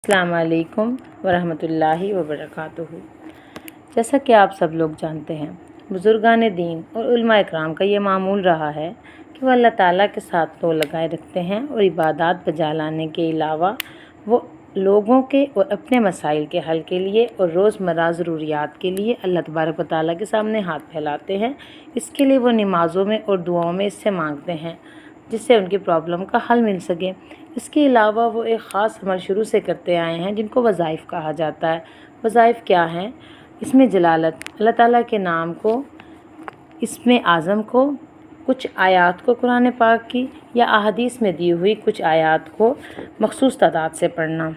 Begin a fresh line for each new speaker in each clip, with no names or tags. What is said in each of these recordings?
السلام علیکم ورحمۃ وبرکاتہ۔ جیسا کہ آپ سب لوگ جانتے ہیں، بزرگان دین اور علماء اکرام کا یہ معمول رہا ہے کہ وہ اللہ تعالیٰ کے ساتھ لو لگائے رکھتے ہیں اور عبادات بجا لانے کے علاوہ وہ لوگوں کے اور اپنے مسائل کے حل کے لیے اور روزمرہ ضروریات کے لیے اللہ تبارک و تعالیٰ کے سامنے ہاتھ پھیلاتے ہیں۔ اس کے لیے وہ نمازوں میں اور دعاؤں میں اس سے مانگتے ہیں جس سے ان کی پرابلم کا حل مل سکے۔ اس کے علاوہ وہ ایک خاص عمل شروع سے کرتے آئے ہیں جن کو وظائف کہا جاتا ہے۔ وظائف کیا ہیں؟ اس میں جلالت، اللہ تعالیٰ کے نام کو، اسم اعظم کو، کچھ آیات کو قرآن پاک کی یا احادیث میں دی ہوئی کچھ آیات کو مخصوص تعداد سے پڑھنا۔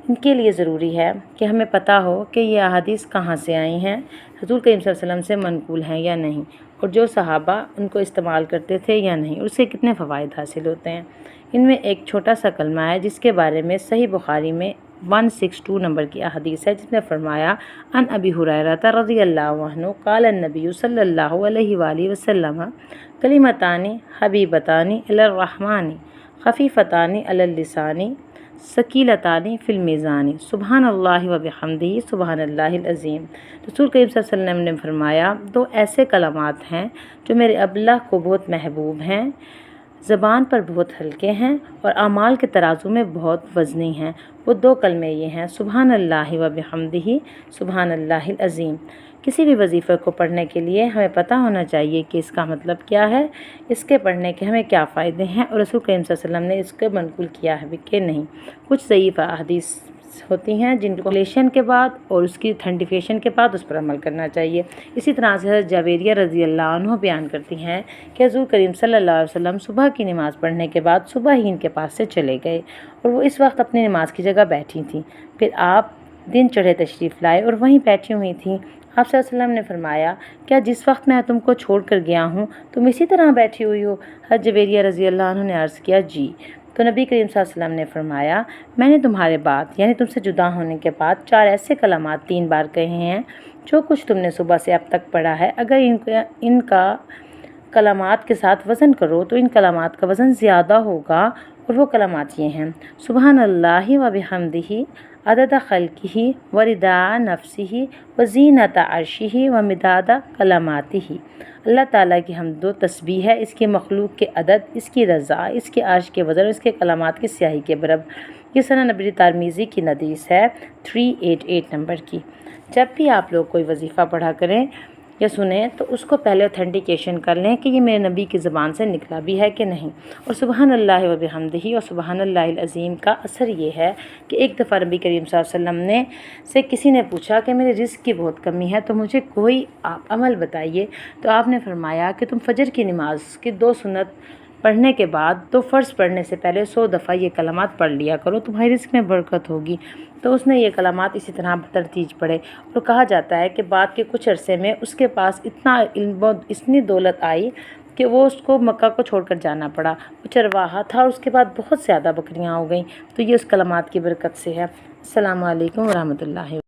ان کے لیے ضروری ہے کہ ہمیں پتہ ہو کہ یہ احادیث کہاں سے آئی ہیں، حضور کریم صلی اللہ علیہ وسلم سے منقول ہیں یا نہیں، اور جو صحابہ ان کو استعمال کرتے تھے یا نہیں، اور اس سے کتنے فوائد حاصل ہوتے ہیں۔ ان میں ایک چھوٹا سا کلمہ ہے جس کے بارے میں صحیح بخاری میں 162 نمبر کی احادیث ہے، جس میں فرمایا ان ابی ہریرہ رضی اللہ عنہ قال النبی صلی اللہ علیہ وآلہ وسلم کلمتان حبیبتان الی الرحمن خفیفتان علی اللسان ثقیلتان فی المیزان سبحان اللہ وبحمدہ سبحان اللہ العظیم۔ رسول کریم صلی اللہ علیہ وسلم نے فرمایا، دو ایسے کلمات ہیں جو میرے اللہ کو بہت محبوب ہیں، زبان پر بہت ہلکے ہیں اور اعمال کے ترازو میں بہت وزنی ہیں۔ وہ دو کلمے یہ ہیں، سبحان اللہ وبحمدہ سبحان اللہ العظیم۔ کسی بھی وظیفے کو پڑھنے کے لیے ہمیں پتہ ہونا چاہیے کہ اس کا مطلب کیا ہے، اس کے پڑھنے کے ہمیں کیا فائدے ہیں، اور رسول کریم صلی اللہ علیہ وسلم نے اس کو منقول کیا ہے کہ نہیں۔ کچھ ضعیف احادیث ہوتی ہیں جن کو ریلیشن کے بعد اور اس کی اتھینٹیفیکیشن کے بعد اس پر عمل کرنا چاہیے۔ اسی طرح سے حضرت جویریہ رضی اللہ عنہ بیان کرتی ہیں کہ حضور کریم صلی اللہ علیہ وسلم صبح کی نماز پڑھنے کے بعد صبح ہی ان کے پاس سے چلے گئے اور وہ اس وقت اپنی نماز کی جگہ بیٹھی تھیں۔ پھر آپ دن چڑھے تشریف لائے اور وہیں بیٹھی ہوئی تھیں۔ آپ صلی اللہ علیہ وسلم نے فرمایا، کیا جس وقت میں تم کو چھوڑ کر گیا ہوں تم اسی طرح بیٹھی ہوئی ہو؟ حضرت جویریہ رضی اللہ عنہ نے عرض کیا، جی۔ تو نبی کریم صلی اللہ علیہ وسلم نے فرمایا، میں نے تمہارے بعد یعنی تم سے جدا ہونے کے بعد 4 ایسے کلمات 3 بار کہے ہیں، جو کچھ تم نے صبح سے اب تک پڑھا ہے، اگر ان کا کلمات کے ساتھ وزن کرو تو ان کلمات کا وزن زیادہ ہوگا، اور وہ کلمات یہ ہیں، سبحان اللہ وبحمدہ عدد خلقہ ورضا نفسہ وزینت عرشہ ومداد کلماتہ۔ اللہ تعالیٰ کی حمد و تسبیح ہے اس کی مخلوق کے عدد، اس کی رضا، اس کے عرش کے وزن، اس کے کلمات کی سیاہی کے برابر۔ یہ سنن نبوی ترمذی کی حدیث ہے 388 نمبر کی۔ جب بھی آپ لوگ کوئی وظیفہ پڑھا کریں یا سنیں تو اس کو پہلے اوتھینٹیکیشن کر لیں کہ یہ میرے نبی کی زبان سے نکلا بھی ہے کہ نہیں۔ اور سبحان اللہ وبحمدہ اور سبحان اللہ العظیم کا اثر یہ ہے کہ ایک دفعہ نبی کریم صلی اللہ علیہ وسلم سے کسی نے پوچھا کہ میرے رزق کی بہت کمی ہے تو مجھے کوئی آپ عمل بتائیے، تو آپ نے فرمایا کہ تم فجر کی نماز کی 2 سنت پڑھنے کے بعد 2 فرض پڑھنے سے پہلے 100 دفعہ یہ کلمات پڑھ لیا کرو، تمہاری رزق میں برکت ہوگی۔ تو اس نے یہ کلمات اسی طرح بترتیب پڑھے، اور کہا جاتا ہے کہ بعد کے کچھ عرصے میں اس کے پاس اتنا علم و اتنی دولت آئی کہ وہ اس کو مکہ کو چھوڑ کر جانا پڑا۔ وہ چرواہا تھا اور اس کے بعد بہت زیادہ بکریاں ہو گئیں، تو یہ اس کلمات کی برکت سے ہے۔ السلام علیکم ورحمۃ اللہ۔